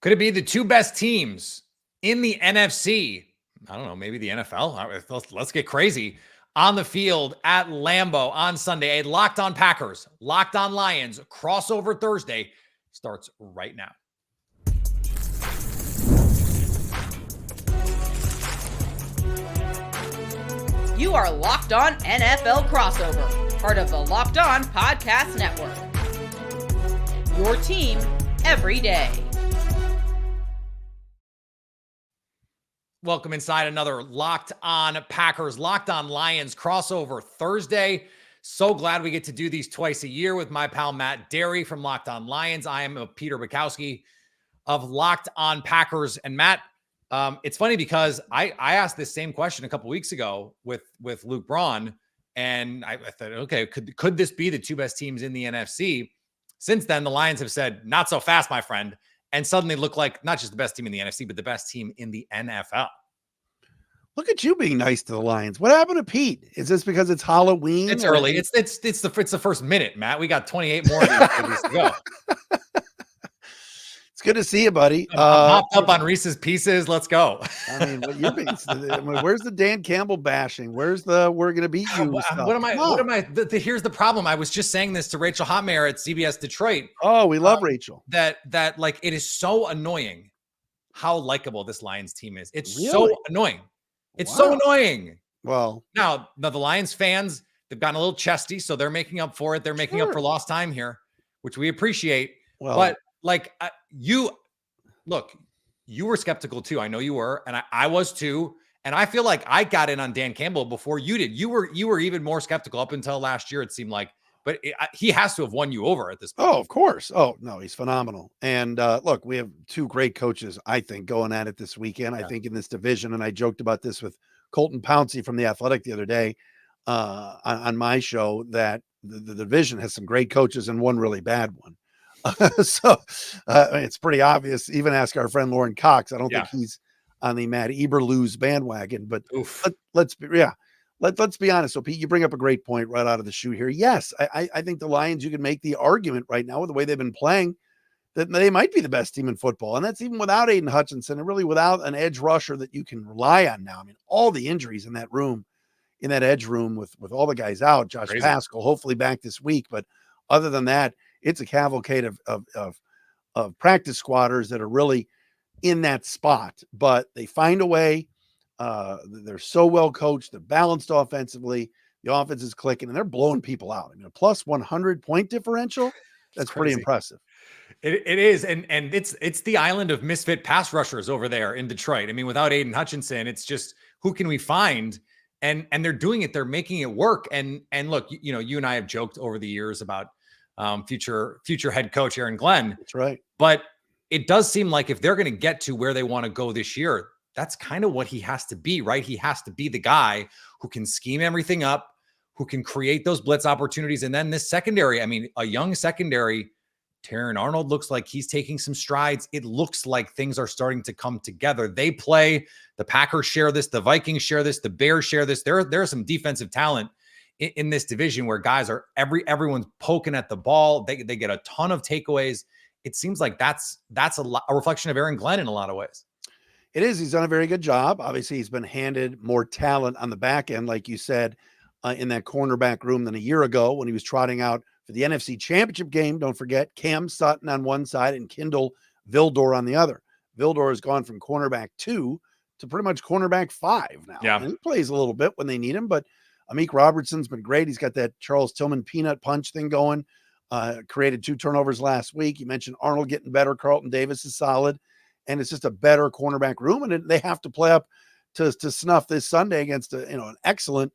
Could it be the two best teams in the NFC? I don't know, maybe the NFL. Let's get crazy. On the field at Lambeau on Sunday. A Locked On Packers, Locked On Lions crossover Thursday starts right now. You are Locked On NFL Crossover, part of the Locked On Podcast Network. Your team every day. Welcome inside another Locked On Packers, Locked On Lions crossover Thursday. So glad we get to do these twice a year with my pal Matt Dery from Locked On Lions. I am Peter Bukowski of Locked On Packers. And Matt, it's funny because I asked this same question a couple weeks ago with Luke Braun, and I thought, okay, could this be the two best teams in the NFC? Since then, the Lions have said, not so fast, my friend, and suddenly look like not just the best team in the NFC, but the best team in the NFL. Look at you being nice to the Lions. What happened to Pete? Is this because it's Halloween? It's early. It's the first minute, Matt. We got 28 more of these to go. It's good to see you, buddy. I'm hopped up on Reese's Pieces. Let's go. I mean, where's the Dan Campbell bashing? Where's the we're gonna beat you stuff? Here's the problem. I was just saying this to Rachel Hotmayer at CBS Detroit. Oh, we love Rachel. That like it is so annoying how likable this Lions team is. It's Really? so annoying. It's so annoying. Well, now the Lions fans, they've gotten a little chesty, so they're making up for it. They're making up for lost time here, which we appreciate. Well, but like you were skeptical too. I know you were, and I was too. And I feel like I got in on Dan Campbell before you did. You were even more skeptical up until last year, it seemed like. But he has to have won you over at this point. Oh, of course. Oh, no, he's phenomenal. And look, we have two great coaches, I think, going at it this weekend. Yeah. I think in this division, and I joked about this with Colton Pouncey from The Athletic the other day on my show, that the division has some great coaches and one really bad one. So it's pretty obvious. Even ask our friend Lauren Cox. I don't think he's on the Matt Eberflus bandwagon, but let's be honest. So Pete, you bring up a great point right out of the chute here. Yes, I think the Lions, you can make the argument right now with the way they've been playing that they might be the best team in football. And that's even without Aidan Hutchinson and really without an edge rusher that you can rely on now. I mean, all the injuries in that room, in that edge room with all the guys out, Josh Pascal, hopefully back this week. But other than that, it's a cavalcade of practice squatters that are really in that spot, but they find a way. They're so well coached. They're balanced offensively. The offense is clicking, and they're blowing people out. I mean, a plus 100 point differential. That's pretty impressive. It is, and it's the island of misfit pass rushers over there in Detroit. I mean, without Aidan Hutchinson, it's just who can we find? And they're doing it. They're making it work. And look, you and I have joked over the years about future head coach Aaron Glenn. That's right. But it does seem like if they're going to get to where they want to go this year, that's kind of what he has to be, right? He has to be the guy who can scheme everything up, who can create those blitz opportunities. And then this secondary, I mean, a young secondary, Terran Arnold looks like he's taking some strides. It looks like things are starting to come together. They play, the Packers share this, the Vikings share this, the Bears share this. There are some defensive talent in this division where guys are everyone's poking at the ball. They get a ton of takeaways. It seems like that's a reflection of Aaron Glenn in a lot of ways. It is. He's done a very good job. Obviously, he's been handed more talent on the back end, like you said, in that cornerback room than a year ago when he was trotting out for the NFC Championship game. Don't forget Cam Sutton on one side and Kindle Vildor on the other. Vildor has gone from cornerback 2 to pretty much cornerback 5 now. Yeah. And he plays a little bit when they need him, but Amik Robertson's been great. He's got that Charles Tillman peanut punch thing going. Created 2 turnovers last week. You mentioned Arnold getting better. Carlton Davis is solid. And it's just a better cornerback room. And they have to play up to snuff this Sunday against an excellent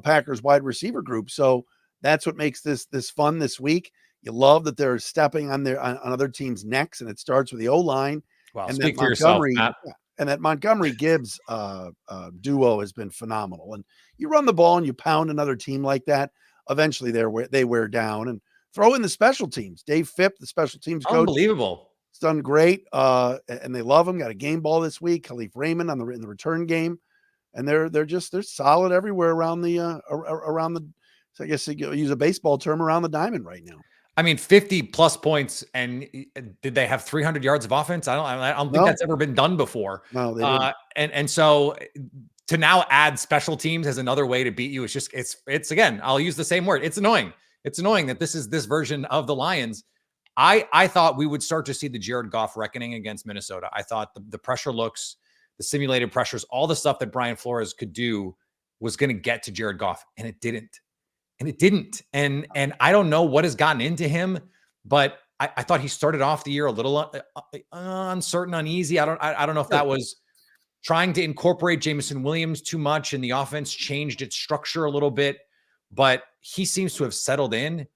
Packers wide receiver group. So that's what makes this fun this week. You love that they're stepping on other teams' necks, and it starts with the O-line. Wow, and speak for yourself, Matt. And that Montgomery Gibbs duo has been phenomenal. And you run the ball and you pound another team like that, eventually they wear down. And throw in the special teams. Dave Phipp, the special teams coach. Unbelievable. It's done great. And they love him. Got a game ball this week. Khalif Raymond in the return game. And they're solid everywhere around the so I guess you use a baseball term, around the diamond right now. I mean, 50 plus points, and did they have 300 yards of offense? I don't think that's ever been done before. No, they didn't. And so to now add special teams as another way to beat you, it's again, I'll use the same word. It's annoying. It's annoying that this is this version of the Lions. I thought we would start to see the Jared Goff reckoning against Minnesota. I thought the pressure looks, the simulated pressures, all the stuff that Brian Flores could do was going to get to Jared Goff, and it didn't. And it didn't. And I don't know what has gotten into him, but I thought he started off the year a little uncertain, uneasy. I don't know if that was trying to incorporate Jameson Williams too much, and the offense changed its structure a little bit, but he seems to have settled in.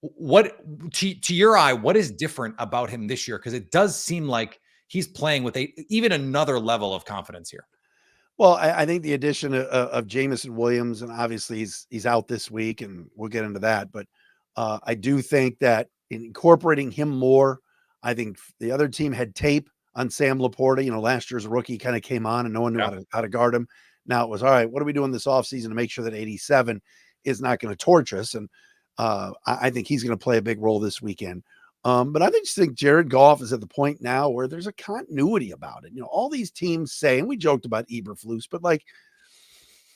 What to your eye, what is different about him this year? Because it does seem like he's playing with even another level of confidence here. Well, I think the addition of Jameson Williams, and obviously he's out this week, and we'll get into that. But I do think that in incorporating him more, I think the other team had tape on Sam Laporta. You know, last year's rookie kind of came on and no one knew how to guard him. Now it was, all right, what are we doing this offseason to make sure that 87 is not going to torch us? And I think he's going to play a big role this weekend. But I just think Jared Goff is at the point now where there's a continuity about it. You know, all these teams say, and we joked about Eberflus, but like,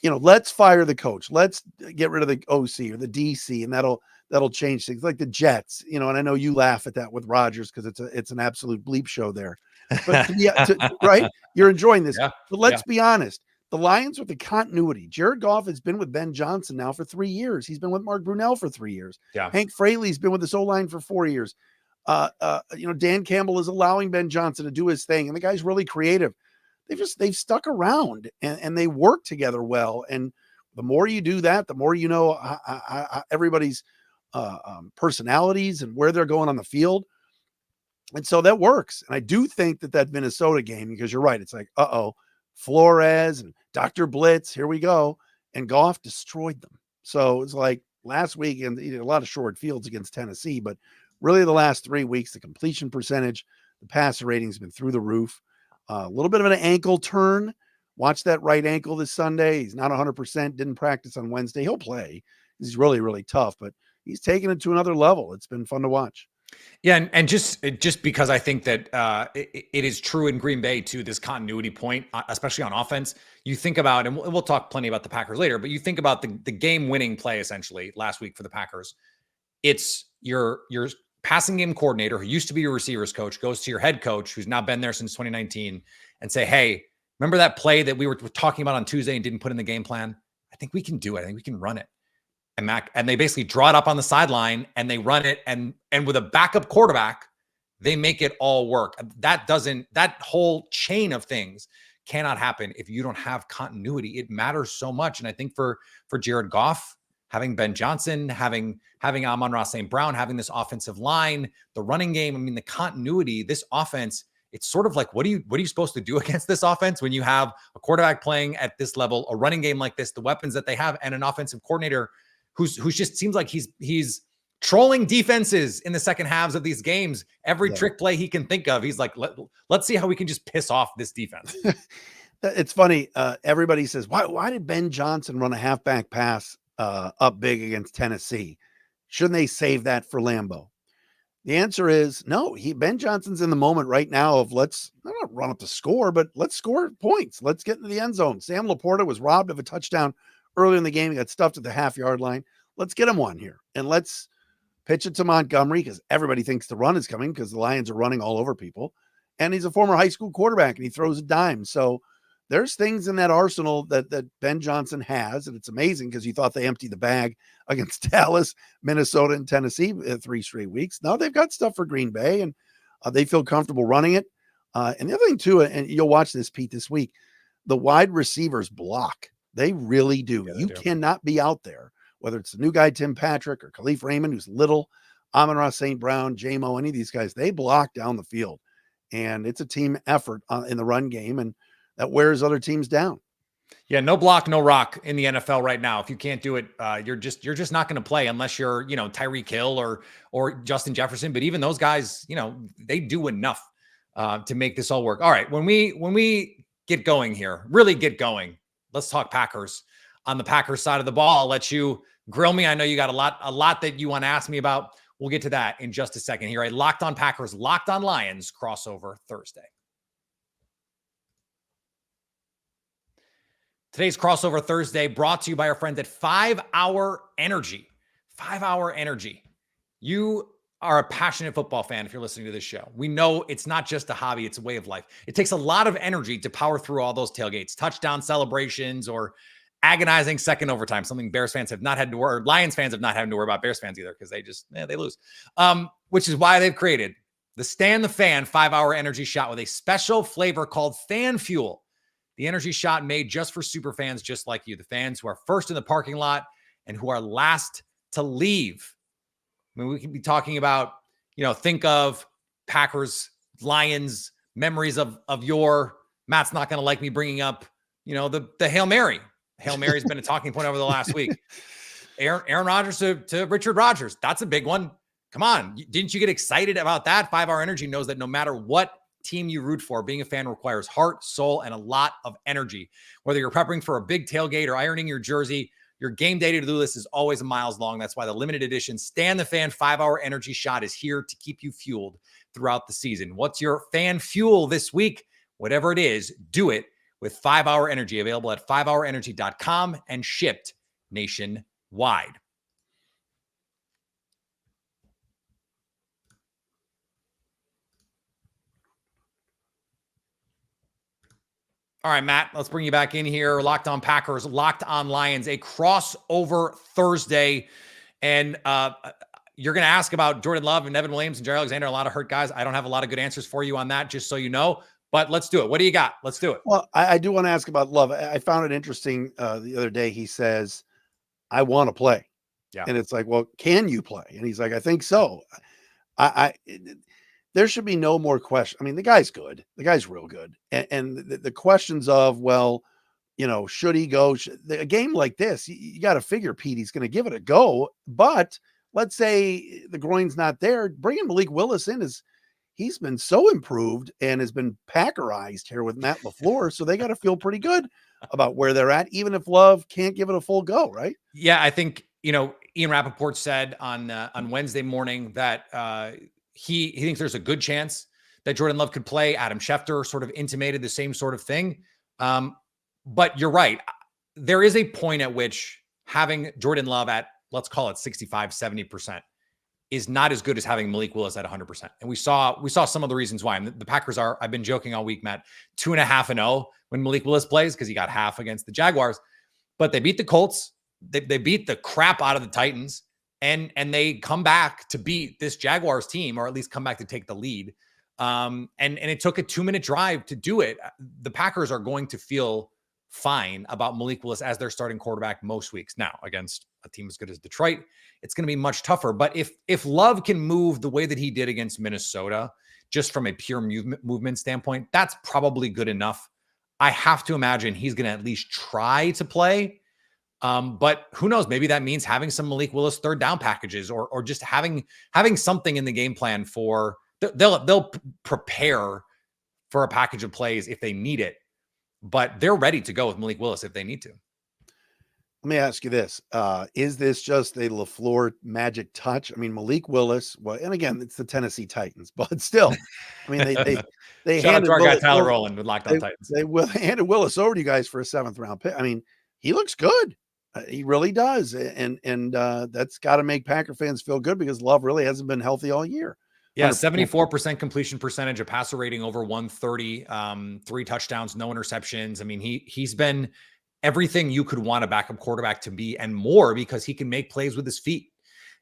you know, let's fire the coach. Let's get rid of the OC or the DC, and that'll change things. Like the Jets, you know, and I know you laugh at that with Rodgers because it's an absolute bleep show there. But right, you're enjoying this. Yeah, but let's be honest. The Lions with the continuity. Jared Goff has been with Ben Johnson now for 3 years. He's been with Mark Brunell for 3 years. Yeah. Hank Fraley's been with this O-line for 4 years. You know, Dan Campbell is allowing Ben Johnson to do his thing, and the guy's really creative. They've stuck around and they work together well. And the more you do that, the more you know everybody's personalities and where they're going on the field. And so that works. And I do think that Minnesota game, because you're right, it's like, Flores and Dr. Blitz, here we go. And Goff destroyed them. So it's like last week, and a lot of short fields against Tennessee, but really the last 3 weeks, the completion percentage, the passer rating has been through the roof. A little bit of an ankle turn. Watch that right ankle this Sunday. He's not 100%, didn't practice on Wednesday. He'll play. He's really, really tough, but he's taken it to another level. It's been fun to watch. Yeah, and just because I think that it is true in Green Bay too, this continuity point, especially on offense. You think about, and we'll talk plenty about the Packers later, but you think about the game-winning play essentially last week for the Packers. It's your passing game coordinator, who used to be your receivers coach, goes to your head coach, who's now been there since 2019, and say, hey, remember that play that we were talking about on Tuesday and didn't put in the game plan? I think we can do it. I think we can run it. And they basically draw it up on the sideline and they run it. And with a backup quarterback, they make it all work. That whole chain of things cannot happen if you don't have continuity. It matters so much. And I think for Jared Goff, having Ben Johnson, having Amon-Ra St. Brown, having this offensive line, the running game, I mean, the continuity, this offense, it's sort of like, what are you supposed to do against this offense when you have a quarterback playing at this level, a running game like this, the weapons that they have, and an offensive coordinator who's just seems like he's trolling defenses in the second halves of these games. Every trick play he can think of, he's like, let's see how we can just piss off this defense. It's funny. Everybody says, why did Ben Johnson run a halfback pass up big against Tennessee? Shouldn't they save that for Lambeau? The answer is no. Ben Johnson's in the moment right now of let's not run up the score, but let's score points. Let's get into the end zone. Sam Laporta was robbed of a touchdown early in the game. He got stuffed at the half-yard line. Let's get him one here. And let's pitch it to Montgomery, because everybody thinks the run is coming because the Lions are running all over people. And he's a former high school quarterback, and he throws a dime. So there's things in that arsenal that Ben Johnson has, and it's amazing because you thought they emptied the bag against Dallas, Minnesota, and Tennessee 3 straight weeks. Now they've got stuff for Green Bay, and they feel comfortable running it. And the other thing, too, and you'll watch this, Pete, this week, the wide receivers block. They really do. Yeah, you cannot be out there, whether it's the new guy, Tim Patrick, or Khalif Raymond, who's little, Amon-Ra St. Brown, J-Mo, any of these guys, they block down the field. And it's a team effort in the run game, and that wears other teams down. Yeah, no block, no rock in the NFL right now. If you can't do it, you're just not going to play unless you're, Tyreek Hill or Justin Jefferson. But even those guys, they do enough to make this all work. All right, when we get going here, really get going, let's talk Packers. On the Packers side of the ball, I'll let you grill me. I know you got a lot that you want to ask me about. We'll get to that in just a second here. A Locked On Packers, Locked On Lions crossover Thursday. Today's crossover Thursday brought to you by our friends at 5 Hour Energy. 5 Hour Energy. You are a passionate football fan if you're listening to this show. We know it's not just a hobby, it's a way of life. It takes a lot of energy to power through all those tailgates, touchdown celebrations, or agonizing second overtime, something Bears fans have not had to worry, Lions fans have not had to worry about Bears fans either, because they lose. Which is why they've created the Stand the Fan 5 Hour Energy Shot with a special flavor called Fan Fuel. The energy shot made just for super fans just like you, the fans who are first in the parking lot and who are last to leave. I mean, we can be talking about, think of Packers, Lions, memories of your, Matt's not going to like me bringing up, the Hail Mary. Hail Mary's been a talking point over the last week. Aaron Rodgers to Richard Rodgers. That's a big one. Come on. Didn't you get excited about that? 5 Hour Energy knows that no matter what team you root for, being a fan requires heart, soul, and a lot of energy. Whether you're prepping for a big tailgate or ironing your jersey, your game day to-do list is always miles long. That's why the limited edition Stand the Fan 5 Hour Energy Shot is here to keep you fueled throughout the season. What's your fan fuel this week? Whatever it is, do it with 5 Hour Energy, available at 5hourenergy.com and shipped nationwide. All right, Matt, let's bring you back in here. Locked On Packers, Locked On Lions, a crossover Thursday. And you're going to ask about Jordan Love and Evan Williams and Jerry Alexander, a lot of hurt guys. I don't have a lot of good answers for you on that, just so you know. But let's do it. What do you got? Let's do it. Well, I do want to ask about Love. I found it interesting the other day. He says, I want to play. Yeah. And it's like, well, can you play? And he's like, I think so. There should be no more question. I mean, the guy's good. The guy's real good. And the questions of, well, should he go? A game like this, you got to figure Petey's going to give it a go. But let's say the groin's not there. Bringing Malik Willis in he's been so improved and has been Packerized here with Matt LaFleur. So they got to feel pretty good about where they're at, even if Love can't give it a full go, right? Yeah, I think, Ian Rappaport said on Wednesday morning that he thinks there's a good chance that Jordan Love could play. Adam Schefter sort of intimated the same sort of thing. But you're right. There is a point at which having Jordan Love at, let's call it 65, 70%, is not as good as having Malik Willis at 100%. And we saw some of the reasons why. And the Packers are, I've been joking all week, Matt, 2.5-0 when Malik Willis plays, because he got half against the Jaguars. But they beat the Colts. They beat the crap out of the Titans. And they come back to beat this Jaguars team, or at least come back to take the lead. And it took a 2-minute drive to do it. The Packers are going to feel fine about Malik Willis as their starting quarterback most weeks. Now, against a team as good as Detroit, it's going to be much tougher. But if Love can move the way that he did against Minnesota, just from a pure movement standpoint, that's probably good enough. I have to imagine he's going to at least try to play. But who knows? Maybe that means having some Malik Willis third down packages, or just having something in the game plan for they'll prepare for a package of plays if they need it. But they're ready to go with Malik Willis if they need to. Let me ask you this. Is this just a LaFleur magic touch? I mean, Malik Willis, well, and again, it's the Tennessee Titans, but still, I mean, they shout out to our Willis, guy Tyler Rowland with Locked On Titans. They handed Willis over to you guys for a 7th round pick. I mean, he looks good. He really does. And that's got to make Packer fans feel good, because Love really hasn't been healthy all year. Yeah, 74% completion percentage, a passer rating over 130, 3 touchdowns, no interceptions. I mean, he's been everything you could want a backup quarterback to be, and more, because he can make plays with his feet.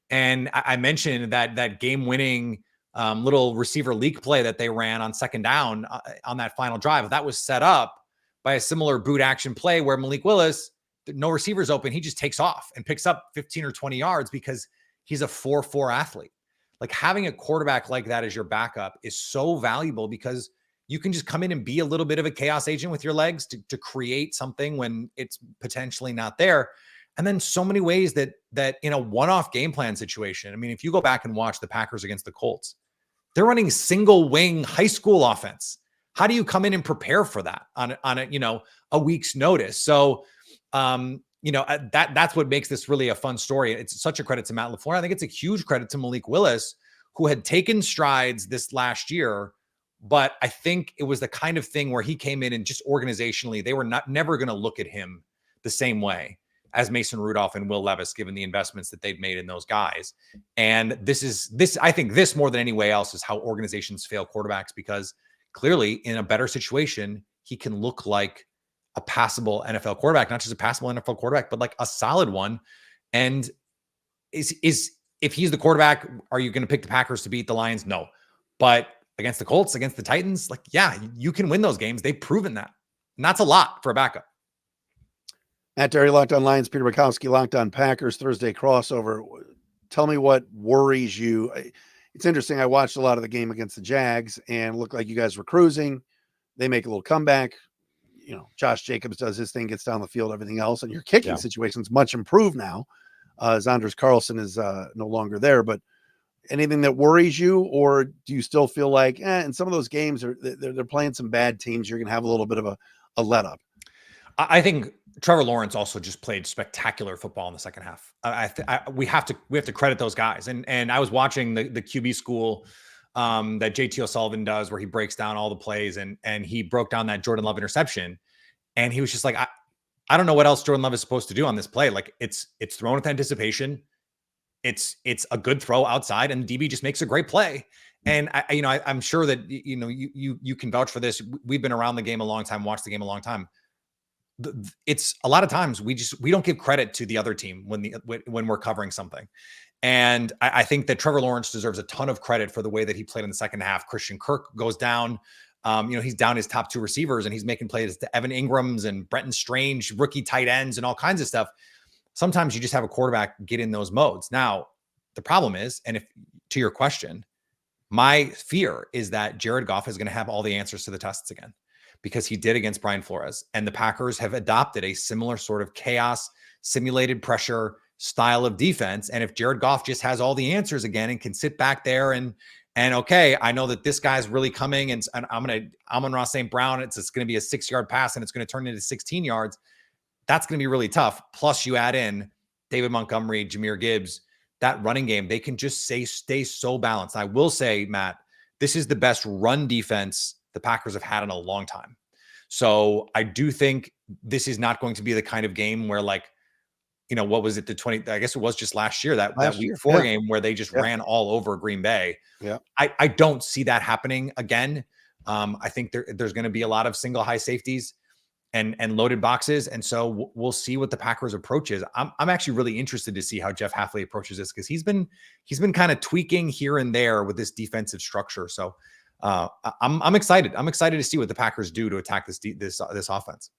And I mentioned that game-winning little receiver leak play that they ran on 2nd down on that final drive. That was set up by a similar boot action play where Malik Willis, no receivers open, he just takes off and picks up 15 or 20 yards because he's a 4-4 athlete. Like, having a quarterback like that as your backup is so valuable, because you can just come in and be a little bit of a chaos agent with your legs to create something when it's potentially not there. And then so many ways that in a one-off game plan situation, I mean, if you go back and watch the Packers against the Colts, they're running single wing high school offense. How do you come in and prepare for that on a week's notice? So that's what makes this really a fun story. It's such a credit to Matt LaFleur. I think it's a huge credit to Malik Willis, who had taken strides this last year. But I think it was the kind of thing where he came in and just organizationally, they were never going to look at him the same way as Mason Rudolph and Will Levis, given the investments that they've made in those guys. And I think this more than any way else is how organizations fail quarterbacks, because clearly in a better situation, he can look like a passable NFL quarterback, not just a passable NFL quarterback, but like a solid one. And if he's the quarterback, are you going to pick the Packers to beat the Lions? No. But against the Colts, against the Titans, like, yeah, you can win those games. They've proven that. And that's a lot for a backup. Matt Dery, Locked On Lions, Peter Bukowski, Locked On Packers, Thursday crossover. Tell me what worries you. It's interesting. I watched a lot of the game against the Jags and looked like you guys were cruising. They make a little comeback. Josh Jacobs does his thing, gets down the field, everything else. And your kicking situation's much improved now. Anders Carlson is no longer there, but anything that worries you, or do you still feel like in some of those games they're playing some bad teams, you're going to have a little bit of a let up? I think Trevor Lawrence also just played spectacular football in the second half. We have to credit those guys. And I was watching the QB school that JT O'Sullivan does, where he breaks down all the plays, and he broke down that Jordan Love interception, and he was just like, I don't know what else Jordan Love is supposed to do on this play. Like it's thrown with anticipation. It's a good throw outside, and DB just makes a great play. And I'm sure that you can vouch for this. We've been around the game a long time, watched the game a long time. It's a lot of times we don't give credit to the other team when we're covering something. And I think that Trevor Lawrence deserves a ton of credit for the way that he played in the second half. Christian Kirk goes down. He's down his top two receivers, and he's making plays to Evan Ingrams and Brenton Strange, rookie tight ends, and all kinds of stuff. Sometimes you just have a quarterback get in those modes. Now, the problem is, and if to your question, my fear is that Jared Goff is going to have all the answers to the tests again, because he did against Brian Flores, and the Packers have adopted a similar sort of chaos, simulated pressure style of defense. And if Jared Goff just has all the answers again and can sit back there and okay, I know that this guy's really coming, and Amon-Ra St. Brown, it's going to be a 6-yard pass and it's going to turn into 16 yards. That's going to be really tough. Plus you add in David Montgomery, Jahmyr Gibbs, that running game, they can just stay so balanced. I will say, Matt, this is the best run defense the Packers have had in a long time. So I do think this is not going to be the kind of game where, like, what was it, I guess it was just last year, that week 4 game where they just ran all over Green Bay. Yeah. I don't see that happening again. I think there's going to be a lot of single high safeties and loaded boxes. And so we'll see what the Packers approach is. I'm actually really interested to see how Jeff Hafley approaches this, because he's been kind of tweaking here and there with this defensive structure. So I'm excited. I'm excited to see what the Packers do to attack this offense.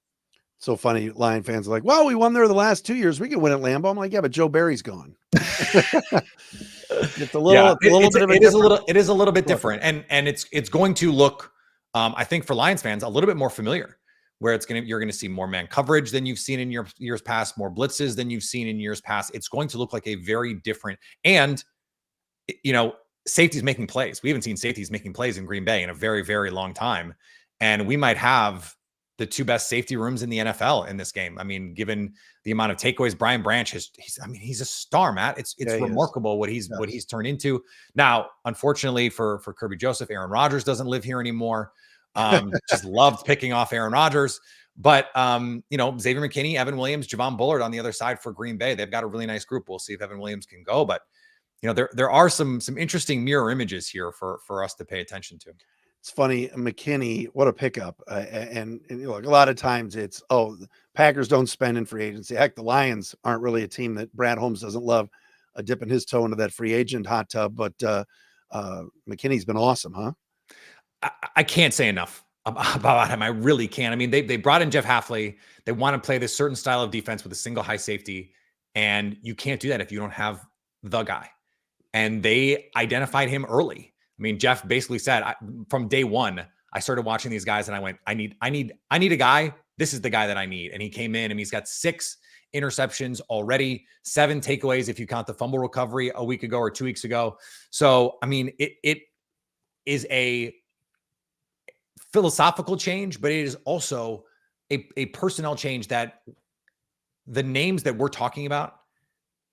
So funny, Lion fans are like, well, we won there the last 2 years. We can win at Lambeau. I'm like, yeah, but Joe Barry's gone. It's a little, it is a little bit different. And it's going to look, I think for Lions fans, a little bit more familiar, where you're going to see more man coverage than you've seen in years past, more blitzes than you've seen in years past. It's going to look like a very different, and safeties making plays. We haven't seen safeties making plays in Green Bay in a very, very long time. And we might have the 2 best safety rooms in the NFL in this game. I mean, given the amount of takeaways, Brian Branch he's a star, Matt. It's remarkable what he's turned into. Now, unfortunately for Kirby Joseph, Aaron Rodgers doesn't live here anymore. Just loved picking off Aaron Rodgers. But Xavier McKinney, Evan Williams, Javon Bullard on the other side for Green Bay. They've got a really nice group. We'll see if Evan Williams can go. But there are some interesting mirror images here for us to pay attention to. It's funny, McKinney, what a pickup. And look, a lot of times it's, the Packers don't spend in free agency. Heck, the Lions aren't really a team that Brad Holmes doesn't love dipping his toe into that free agent hot tub. But McKinney's been awesome, huh? I can't say enough about him. I really can't. I mean, they brought in Jeff Hafley. They want to play this certain style of defense with a single high safety. And you can't do that if you don't have the guy. And they identified him early. I mean, Jeff basically said from day one, I started watching these guys and I went, I need a guy. This is the guy that I need. And he came in and he's got 6 interceptions already, 7 takeaways if you count the fumble recovery a week ago or 2 weeks ago. So, I mean, it is a philosophical change, but it is also a personnel change that the names that we're talking about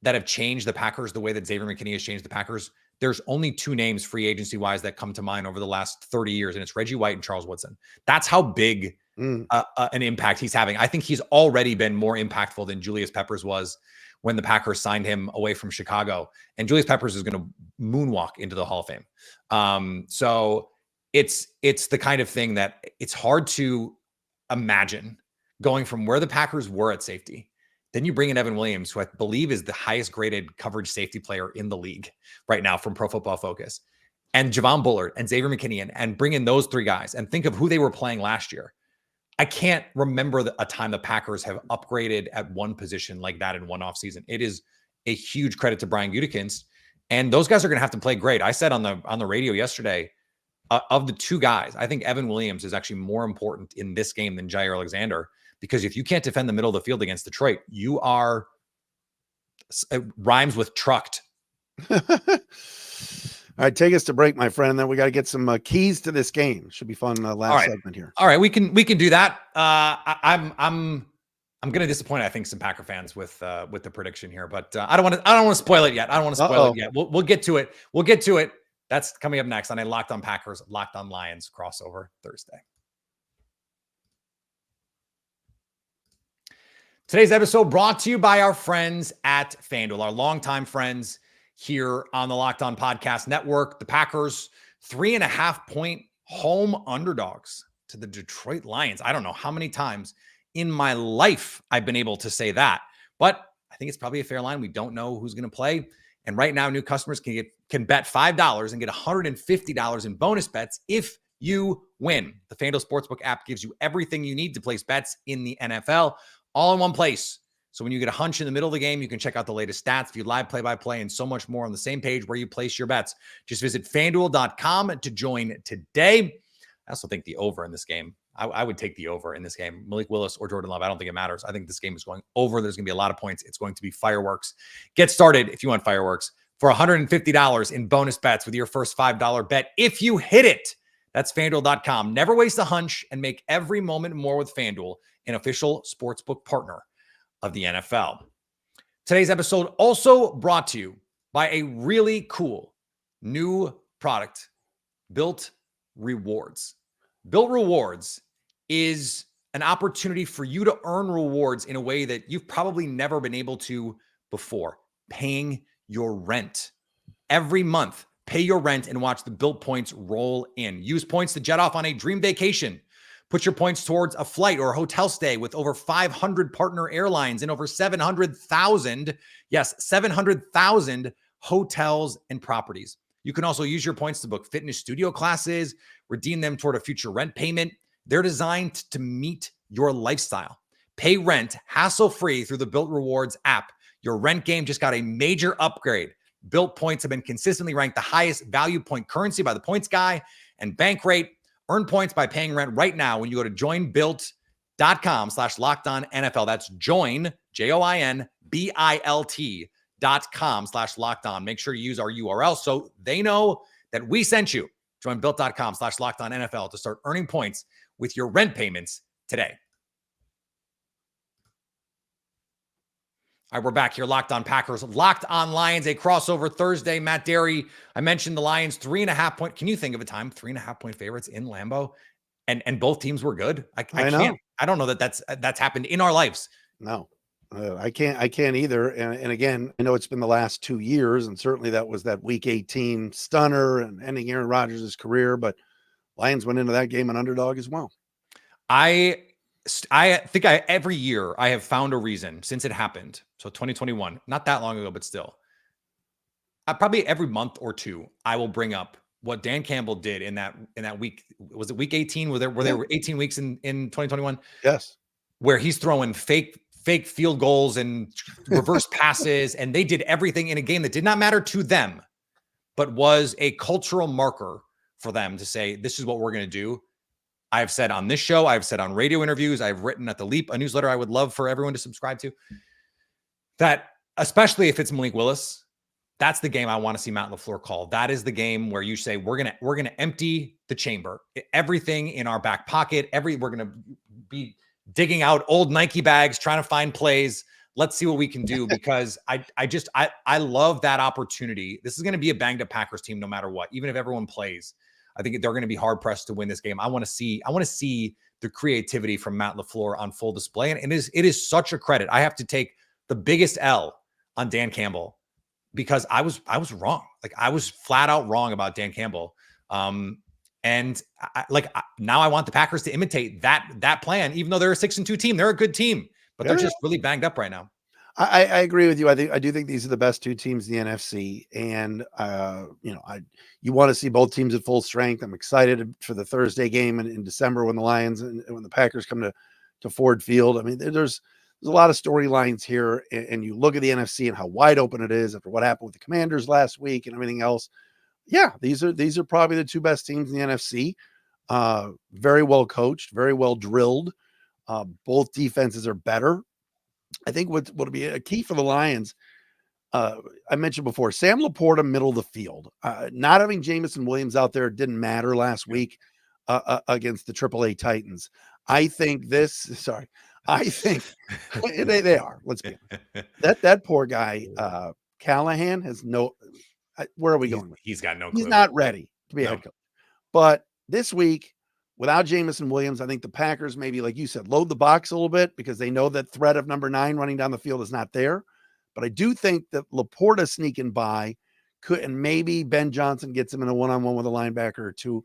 that have changed the Packers the way that Xavier McKinney has changed the Packers, there's only two names free agency wise that come to mind over the last 30 years, and it's Reggie White and Charles Woodson. That's how big an impact he's having. I think he's already been more impactful than Julius Peppers was when the Packers signed him away from Chicago. And Julius Peppers is going to moonwalk into the Hall of Fame. So it's the kind of thing that it's hard to imagine going from where the Packers were at safety. Then you bring in Evan Williams, who I believe is the highest graded coverage safety player in the league right now from Pro Football Focus, and Javon Bullard and Xavier McKinney, and bring in those three guys and think of who they were playing last year. I can't remember a time the Packers have upgraded at one position like that in one offseason. It is a huge credit to Brian Gutekunst, and those guys are going to have to play great. I said on the radio yesterday, of the two guys, I think Evan Williams is actually more important in this game than Jair Alexander, because if you can't defend the middle of the field against Detroit, you are, it rhymes with trucked. All right, take us to break, my friend. Then we got to get some keys to this game. Should be fun. Last segment here. All right, we can do that. I'm going to disappoint, I think, some Packer fans with the prediction here, but I don't want to spoil it yet. I don't want to spoil it yet. We'll get to it. We'll get to it. That's coming up next on a Locked On Packers, Locked On Lions crossover Thursday. Today's episode brought to you by our friends at FanDuel, our longtime friends here on the Locked On Podcast Network. The Packers, 3.5-point home underdogs to the Detroit Lions. I don't know how many times in my life I've been able to say that, but I think it's probably a fair line. We don't know who's going to play. And right now, new customers can bet $5 and get $150 in bonus bets if you win. The FanDuel Sportsbook app gives you everything you need to place bets in the NFL, all in one place. So when you get a hunch in the middle of the game, you can check out the latest stats, view live play-by-play, and so much more on the same page where you place your bets. Just visit FanDuel.com to join today. I also think the over in this game. I would take the over in this game. Malik Willis or Jordan Love, I don't think it matters. I think this game is going over. There's going to be a lot of points. It's going to be fireworks. Get started if you want fireworks for $150 in bonus bets with your first $5 bet if you hit it. That's FanDuel.com. Never waste a hunch and make every moment more with FanDuel, an official sportsbook partner of the NFL. Today's episode also brought to you by a really cool new product, Bilt Rewards. Bilt Rewards is an opportunity for you to earn rewards in a way that you've probably never been able to before. Paying your rent. Every month, pay your rent and watch the Bilt points roll in. Use points to jet off on a dream vacation. Put your points towards a flight or a hotel stay with over 500 partner airlines and over 700,000, yes, 700,000 hotels and properties. You can also use your points to book fitness studio classes, redeem them toward a future rent payment. They're designed to meet your lifestyle. Pay rent hassle-free through the Bilt Rewards app. Your rent game just got a major upgrade. Bilt points have been consistently ranked the highest value point currency by the Points Guy and Bankrate. Earn points by paying rent right now when you go to joinbilt.com/lockedonnfl. That's join, joinbilt.com/lockedon. Make sure you use our URL so they know that we sent you. Join built.com/lockedonnfl to start earning points with your rent payments today. All right, we're back here. Locked On Packers, Locked On Lions, a crossover Thursday. Matt Dery, I mentioned the Lions 3.5 point. Can you think of a time 3.5 point favorites in Lambeau, and both teams were good? I can't. I don't know that that's happened in our lives. No, I can't either. And again, I know it's been the last 2 years, and certainly that was that Week 18 stunner and ending Aaron Rodgers' career. But Lions went into that game an underdog as well. I think every year I have found a reason since it happened. So 2021, not that long ago, but still, probably every month or two, I will bring up what Dan Campbell did in that week. Was it Week 18? There were 18 weeks in 2021? Yes, where he's throwing fake field goals and reverse passes, and they did everything in a game that did not matter to them, but was a cultural marker for them to say, this is what we're going to do. I've said on this show, I've said on radio interviews, I've written at The Leap, a newsletter I would love for everyone to subscribe to, that especially if it's Malik Willis, that's the game I want to see Matt LaFleur call. That is the game where you say, we're going to empty the chamber, everything in our back pocket. We're going to be digging out old Nike bags, trying to find plays let's see what we can do, because I love that opportunity. This is going to be a banged up Packers team no matter what. Even if everyone plays, I think they're going to be hard pressed to win this game. I want to see the creativity from Matt LaFleur on full display. And it is such a credit. I have to take the biggest L on Dan Campbell, because I was wrong. Like, I was flat out wrong about Dan Campbell. And now I want the Packers to imitate that plan, even though they're a 6-2 team. They're a good team, but they're just really banged up right now. I agree with you. I do think these are the best two teams in the NFC, and you want to see both teams at full strength. I'm excited for the Thursday game in December when the Lions and when the Packers come to Ford Field. I mean, there's a lot of storylines here, and you look at the NFC and how wide open it is after what happened with the Commanders last week and everything else. Yeah, these are probably the two best teams in the NFC. Very well coached, very well drilled. Both defenses are better. I think what'll be a key for the Lions, I mentioned before, Sam Laporta, middle of the field. Not having Jameson Williams out there didn't matter last week against the AAA Titans. I think they are. Let's be honest. That poor guy, Callahan, has no. Where are we going? He's got no clue. He's not ready to be a head coach. But this week, without Jameson Williams, I think the Packers, maybe like you said, load the box a little bit, because they know that threat of number 9 running down the field is not there. But I do think that Laporta sneaking by and maybe Ben Johnson gets him in a one-on-one with a linebacker or two,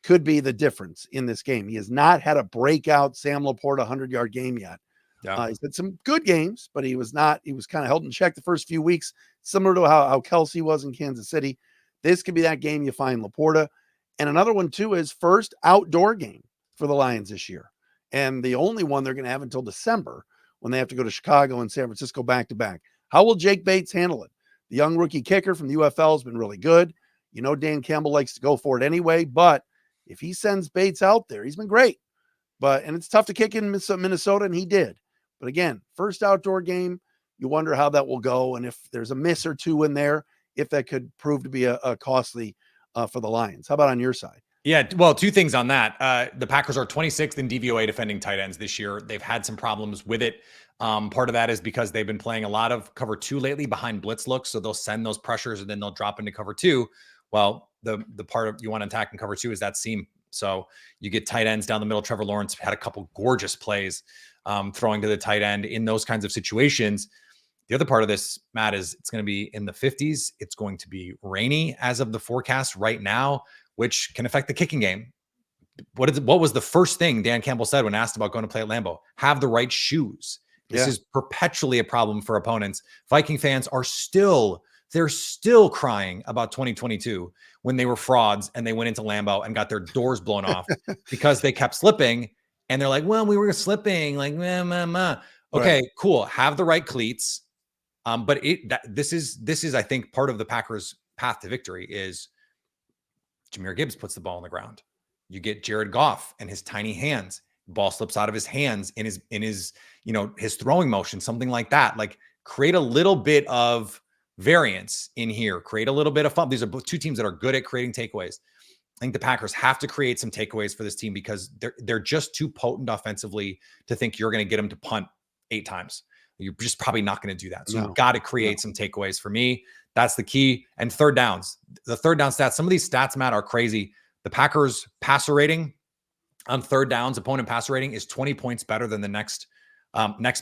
could be the difference in this game. He has not had a breakout Sam Laporta 100-yard game yet. Yeah. He's had some good games, but he was kind of held in check the first few weeks, similar to how Kelsey was in Kansas City. This could be that game you find Laporta. And another one, too, is first outdoor game for the Lions this year. And the only one they're going to have until December, when they have to go to Chicago and San Francisco back-to-back. How will Jake Bates handle it? The young rookie kicker from the UFL has been really good. Dan Campbell likes to go for it anyway, but if he sends Bates out there, he's been great. And it's tough to kick in Minnesota, and he did. But again, first outdoor game, you wonder how that will go. And if there's a miss or two in there, if that could prove to be a costly for the Lions. How about on your side? Yeah, well, two things on that. The Packers are 26th in DVOA defending tight ends this year. They've had some problems with it. Part of that is because they've been playing a lot of cover 2 lately behind blitz looks. So they'll send those pressures and then they'll drop into cover 2. Well, the part of you want to attack in cover 2 is that seam. So you get tight ends down the middle. Trevor Lawrence had a couple gorgeous plays throwing to the tight end in those kinds of situations. The other part of this, Matt, is it's going to be in the 50s. It's going to be rainy as of the forecast right now, which can affect the kicking game. What was the first thing Dan Campbell said when asked about going to play at Lambeau? Have the right shoes. This is perpetually a problem for opponents. Viking fans they're still crying about 2022 when they were frauds and they went into Lambeau and got their doors blown off because they kept slipping. And they're like, well, we were slipping. Like, okay, right. Cool. Have the right cleats. But this is, I think, part of the Packers' path to victory is Jahmyr Gibbs puts the ball on the ground. You get Jared Goff and his tiny hands. Ball slips out of his hands in his his throwing motion, something like that. Like, create a little bit of variance in here. Create a little bit of fun. These are both two teams that are good at creating takeaways. I think the Packers have to create some takeaways for this team because they're just too potent offensively to think you're going to get them to punt 8 times. You're just probably not going to do that. So you've got to create some takeaways. For me, that's the key. And third downs. The third down stats, some of these stats, Matt, are crazy. The Packers passer rating on third downs, opponent passer rating, is 20 points better than the next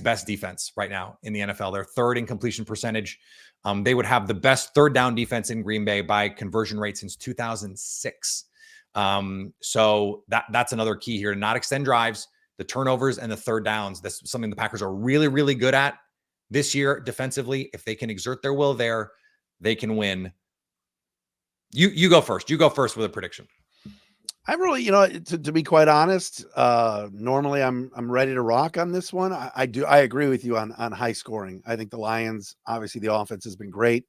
best defense right now in the NFL. They're third in completion percentage. They would have the best third down defense in Green Bay by conversion rate since 2006. So that's another key here, to not extend drives, the turnovers and the third downs. That's something the Packers are really, really good at this year defensively. If they can exert their will there, they can win. You go first. You go first with a prediction. I really, to be quite honest, normally I'm ready to rock on this one. I agree with you on high scoring. I think the Lions, obviously the offense has been great.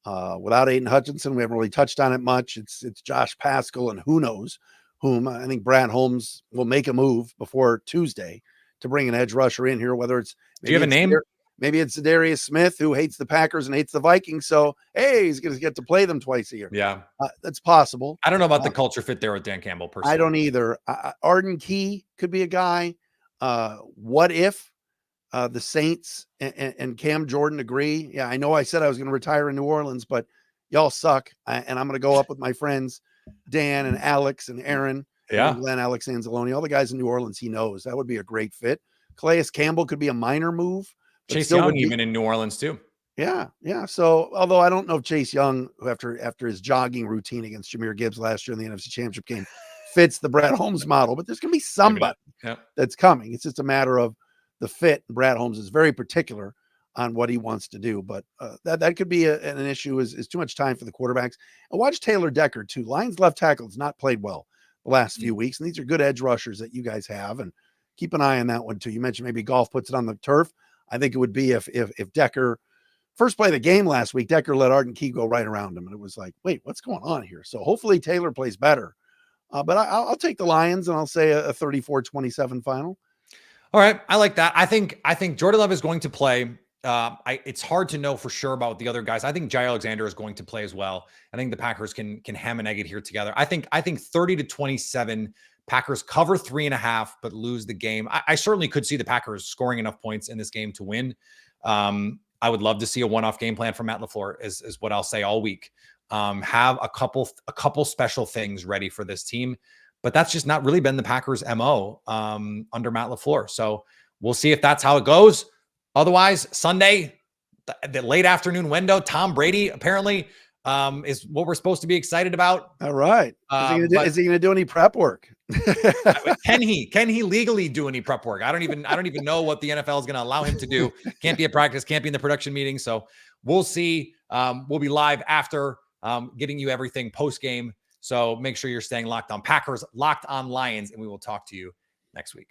Without Aidan Hutchinson, we haven't really touched on it much. It's Josh Pascal and who knows whom. I think Brad Holmes will make a move before Tuesday to bring an edge rusher in here, whether it's... Do you have a name? Maybe it's Darius Smith, who hates the Packers and hates the Vikings. So, hey, he's going to get to play them twice a year. Yeah. That's possible. I don't know about the culture fit there with Dan Campbell personally. I don't either. Arden Key could be a guy. What if the Saints and Cam Jordan agree. Yeah, I know I said I was going to retire in New Orleans, but y'all suck. And I'm going to go up with my friends, Dan and Alex and Aaron. Yeah. Glenn, Alex Anzalone, all the guys in New Orleans he knows. That would be a great fit. Calais Campbell could be a minor move. Chase Young even in New Orleans too. Yeah, yeah. So, although I don't know if Chase Young, after his jogging routine against Jahmyr Gibbs last year in the NFC Championship game, fits the Brad Holmes model, but there's going to be somebody that's coming. It's just a matter of the fit. Brad Holmes is very particular on what he wants to do, but that could be an issue. Is too much time for the quarterbacks. And watch Taylor Decker too. Lions left tackle has not played well the last few weeks, and these are good edge rushers that you guys have, and keep an eye on that one too. You mentioned maybe Goff puts it on the turf. I think it would be if Decker, first play of the game last week, Decker let Arden Key go right around him, and it was like, wait, what's going on here? So hopefully Taylor plays better. But I'll take the Lions, and I'll say a 34-27 final. All right, I like that. I think Jordan Love is going to play. It's hard to know for sure about the other guys. I think Jai Alexander is going to play as well. I think the Packers can ham and egg it here together. I think 30-27. Packers cover 3.5, but lose the game. I certainly could see the Packers scoring enough points in this game to win. I would love to see a one-off game plan from Matt LaFleur is what I'll say all week. Have a couple special things ready for this team, but that's just not really been the Packers' MO under Matt LaFleur. So we'll see if that's how it goes. Otherwise, Sunday, the late afternoon window, Tom Brady apparently is what we're supposed to be excited about. All right. Is he going to do any prep work? Can he legally do any prep work? I don't even know what the NFL is going to allow him to do. Can't be at practice, can't be in the production meeting. So we'll see. We'll be live after getting you everything post game. So make sure you're staying locked on Packers, locked on Lions, and we will talk to you next week.